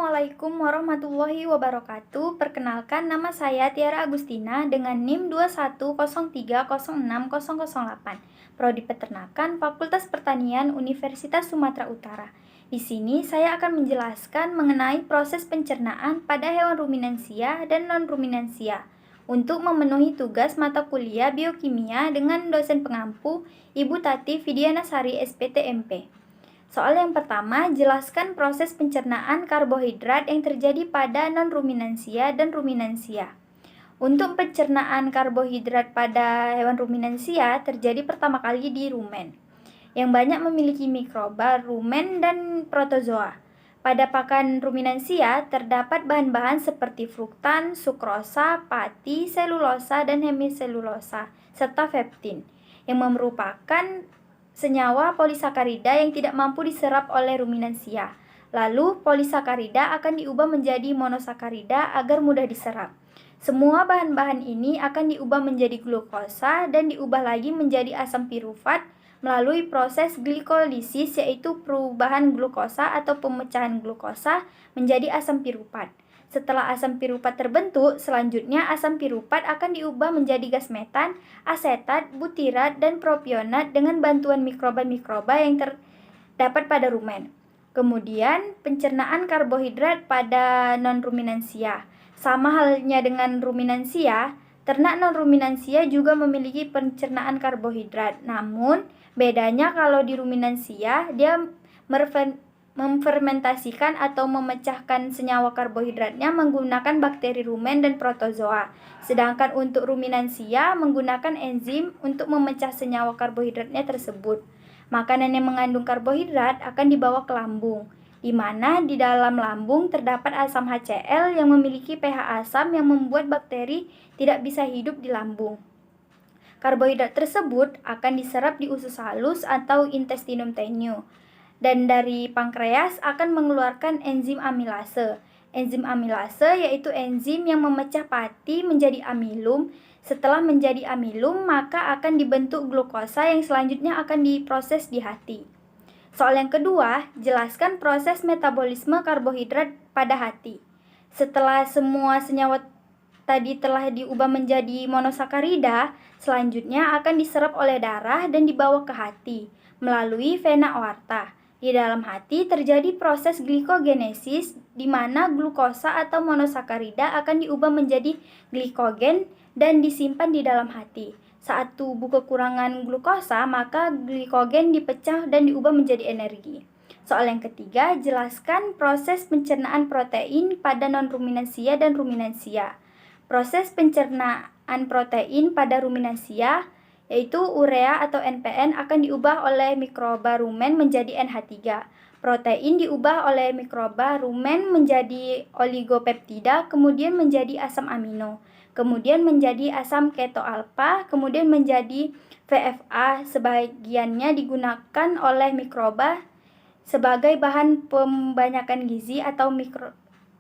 Assalamualaikum warahmatullahi wabarakatuh. Perkenalkan, nama saya Tiara Agustina dengan NIM 2103060008, Prodi Peternakan, Fakultas Pertanian, Universitas Sumatera Utara. Di sini saya akan menjelaskan mengenai proses pencernaan pada hewan ruminansia dan non-ruminansia untuk memenuhi tugas mata kuliah biokimia dengan dosen pengampu Ibu Tati Vidianasari SPTMP. Soal yang pertama, jelaskan proses pencernaan karbohidrat yang terjadi pada non-ruminansia dan ruminansia. Untuk pencernaan karbohidrat pada hewan ruminansia terjadi pertama kali di rumen, yang banyak memiliki mikroba, rumen, dan protozoa. Pada pakan ruminansia terdapat bahan-bahan seperti fruktan, sukrosa, pati, selulosa, dan hemiselulosa, serta peptin, yang merupakan senyawa polisakarida yang tidak mampu diserap oleh ruminansia. Lalu, polisakarida akan diubah menjadi monosakarida agar mudah diserap. Semua bahan-bahan ini akan diubah menjadi glukosa dan diubah lagi menjadi asam pirufat melalui proses glikolisis, yaitu perubahan glukosa atau pemecahan glukosa menjadi asam piruvat. Setelah asam piruvat terbentuk, selanjutnya asam piruvat akan diubah menjadi gas metan, asetat, butirat, dan propionat dengan bantuan mikroba-mikroba yang terdapat pada rumen. Kemudian, pencernaan karbohidrat pada non-ruminansia. Sama halnya dengan ruminansia, ternak non-ruminansia juga memiliki pencernaan karbohidrat. Namun, bedanya kalau di ruminansia, dia memfermentasikan atau memecahkan senyawa karbohidratnya menggunakan bakteri rumen dan protozoa. Sedangkan untuk ruminansia menggunakan enzim untuk memecah senyawa karbohidratnya tersebut. Makanan yang mengandung karbohidrat akan dibawa ke lambung, di mana di dalam lambung terdapat asam HCl yang memiliki pH asam yang membuat bakteri tidak bisa hidup di lambung. Karbohidrat tersebut akan diserap di usus halus atau intestinum tenue, dan dari pankreas akan mengeluarkan enzim amilase. Enzim amilase yaitu enzim yang memecah pati menjadi amilum. Setelah menjadi amilum, maka akan dibentuk glukosa yang selanjutnya akan diproses di hati. Soal yang kedua, jelaskan proses metabolisme karbohidrat pada hati. Setelah semua senyawa tadi telah diubah menjadi monosakarida, selanjutnya akan diserap oleh darah dan dibawa ke hati melalui vena aorta. Di dalam hati terjadi proses glikogenesis, di mana glukosa atau monosakarida akan diubah menjadi glikogen dan disimpan di dalam hati. Saat tubuh kekurangan glukosa, maka glikogen dipecah dan diubah menjadi energi. Soal yang ketiga, jelaskan proses pencernaan protein pada non-ruminansia dan ruminansia. Proses pencernaan protein pada ruminansia yaitu urea atau NPN akan diubah oleh mikroba rumen menjadi NH3. Protein diubah oleh mikroba rumen menjadi oligopeptida, kemudian menjadi asam amino, kemudian menjadi asam ketoalfa, kemudian menjadi VFA. Sebagiannya digunakan oleh mikroba sebagai bahan pembanyakan gizi atau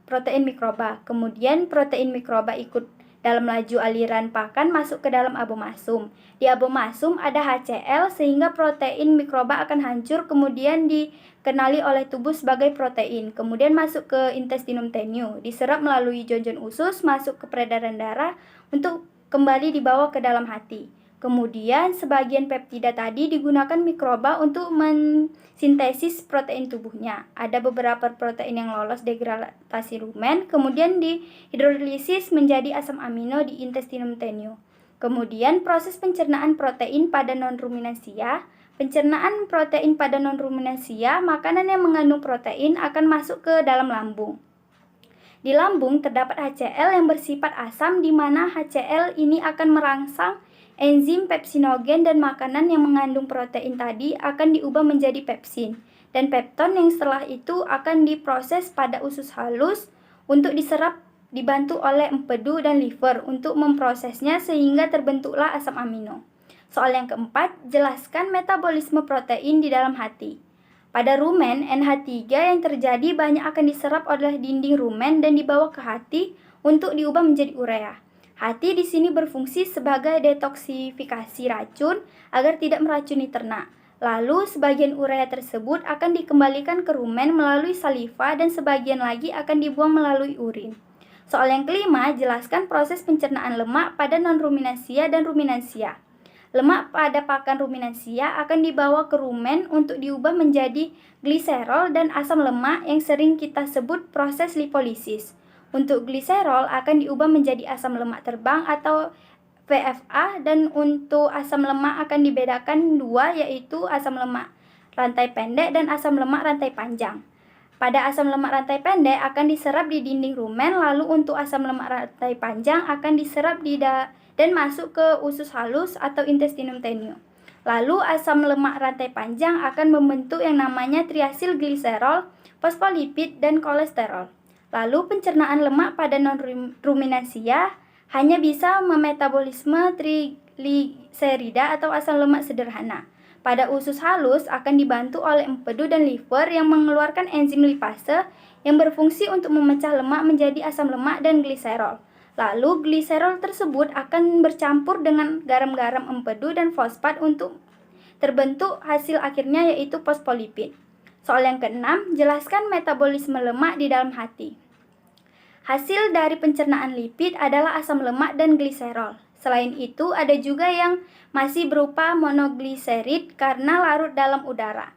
protein mikroba. Kemudian protein mikroba ikut dalam laju aliran pakan masuk ke dalam abomasum. Di abomasum ada HCl sehingga protein mikroba akan hancur, kemudian dikenali oleh tubuh sebagai protein. Kemudian masuk ke intestinum tenue, diserap melalui jonjon usus, masuk ke peredaran darah untuk kembali dibawa ke dalam hati. Kemudian sebagian peptida tadi digunakan mikroba untuk mensintesis protein tubuhnya. Ada beberapa protein yang lolos degradasi rumen, kemudian dihidrolisis menjadi asam amino di intestinum tenue. Kemudian proses pencernaan protein pada non-ruminansia. Pencernaan protein pada non-ruminansia, makanan yang mengandung protein akan masuk ke dalam lambung. Di lambung terdapat HCl yang bersifat asam, di mana HCl ini akan merangsang enzim pepsinogen, dan makanan yang mengandung protein tadi akan diubah menjadi pepsin dan pepton yang setelah itu akan diproses pada usus halus untuk diserap, dibantu oleh empedu dan liver untuk memprosesnya sehingga terbentuklah asam amino. Soal yang keempat, jelaskan metabolisme protein di dalam hati. Pada rumen, NH3 yang terjadi banyak akan diserap oleh dinding rumen dan dibawa ke hati untuk diubah menjadi urea. Hati di sini berfungsi sebagai detoksifikasi racun agar tidak meracuni ternak. Lalu sebagian urea tersebut akan dikembalikan ke rumen melalui saliva dan sebagian lagi akan dibuang melalui urin. Soal yang kelima, jelaskan proses pencernaan lemak pada non-ruminansia dan ruminansia. Lemak pada pakan ruminansia akan dibawa ke rumen untuk diubah menjadi gliserol dan asam lemak yang sering kita sebut proses lipolisis. Untuk gliserol akan diubah menjadi asam lemak terbang atau VFA, dan untuk asam lemak akan dibedakan dua, yaitu asam lemak rantai pendek dan asam lemak rantai panjang. Pada asam lemak rantai pendek akan diserap di dinding rumen, lalu untuk asam lemak rantai panjang akan diserap dan masuk ke usus halus atau intestinum tenue. Lalu asam lemak rantai panjang akan membentuk yang namanya triasil gliserol, fosfolipid, dan kolesterol. Lalu pencernaan lemak pada non-ruminansia hanya bisa memetabolisme trigliserida atau asam lemak sederhana. Pada usus halus akan dibantu oleh empedu dan liver yang mengeluarkan enzim lipase yang berfungsi untuk memecah lemak menjadi asam lemak dan gliserol. Lalu gliserol tersebut akan bercampur dengan garam-garam empedu dan fosfat untuk terbentuk hasil akhirnya yaitu fosfolipid. Soal yang keenam, jelaskan metabolisme lemak di dalam hati. Hasil dari pencernaan lipid adalah asam lemak dan gliserol. Selain itu, ada juga yang masih berupa monogliserid karena larut dalam udara.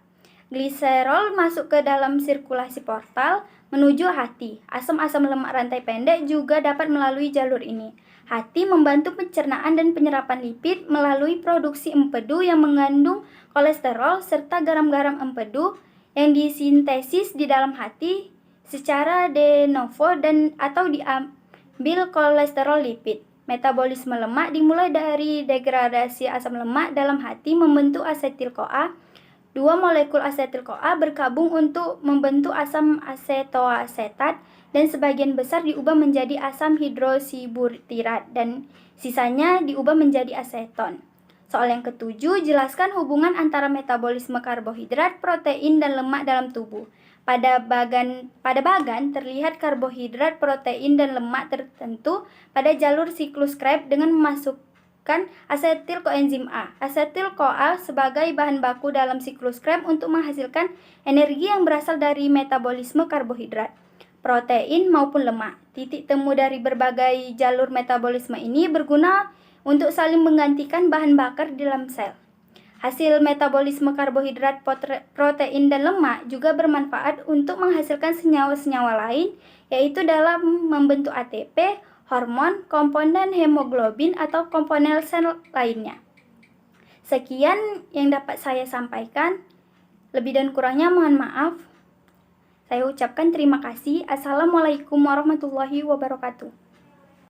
Gliserol masuk ke dalam sirkulasi portal menuju hati. Asam-asam lemak rantai pendek juga dapat melalui jalur ini. Hati membantu pencernaan dan penyerapan lipid melalui produksi empedu yang mengandung kolesterol serta garam-garam empedu yang disintesis di dalam hati secara de novo dan atau diambil kolesterol lipid. Metabolisme lemak dimulai dari degradasi asam lemak dalam hati membentuk asetil-CoA. Dua molekul asetil-CoA bergabung untuk membentuk asam asetoasetat dan sebagian besar diubah menjadi asam hidroksibutirat dan sisanya diubah menjadi aseton. Soal yang ketujuh, jelaskan hubungan antara metabolisme karbohidrat, protein, dan lemak dalam tubuh. Pada bagan terlihat karbohidrat, protein, dan lemak tertentu pada jalur siklus Krebs dengan memasukkan asetil koenzim A. Asetil CoA sebagai bahan baku dalam siklus Krebs untuk menghasilkan energi yang berasal dari metabolisme karbohidrat, protein maupun lemak. Titik temu dari berbagai jalur metabolisme ini berguna untuk saling menggantikan bahan bakar di dalam sel. Hasil metabolisme karbohidrat, protein, dan lemak juga bermanfaat untuk menghasilkan senyawa-senyawa lain, yaitu dalam membentuk ATP, hormon, komponen hemoglobin, atau komponen sel lainnya. Sekian yang dapat saya sampaikan. Lebih dan kurangnya mohon maaf. Saya ucapkan terima kasih. Assalamualaikum warahmatullahi wabarakatuh.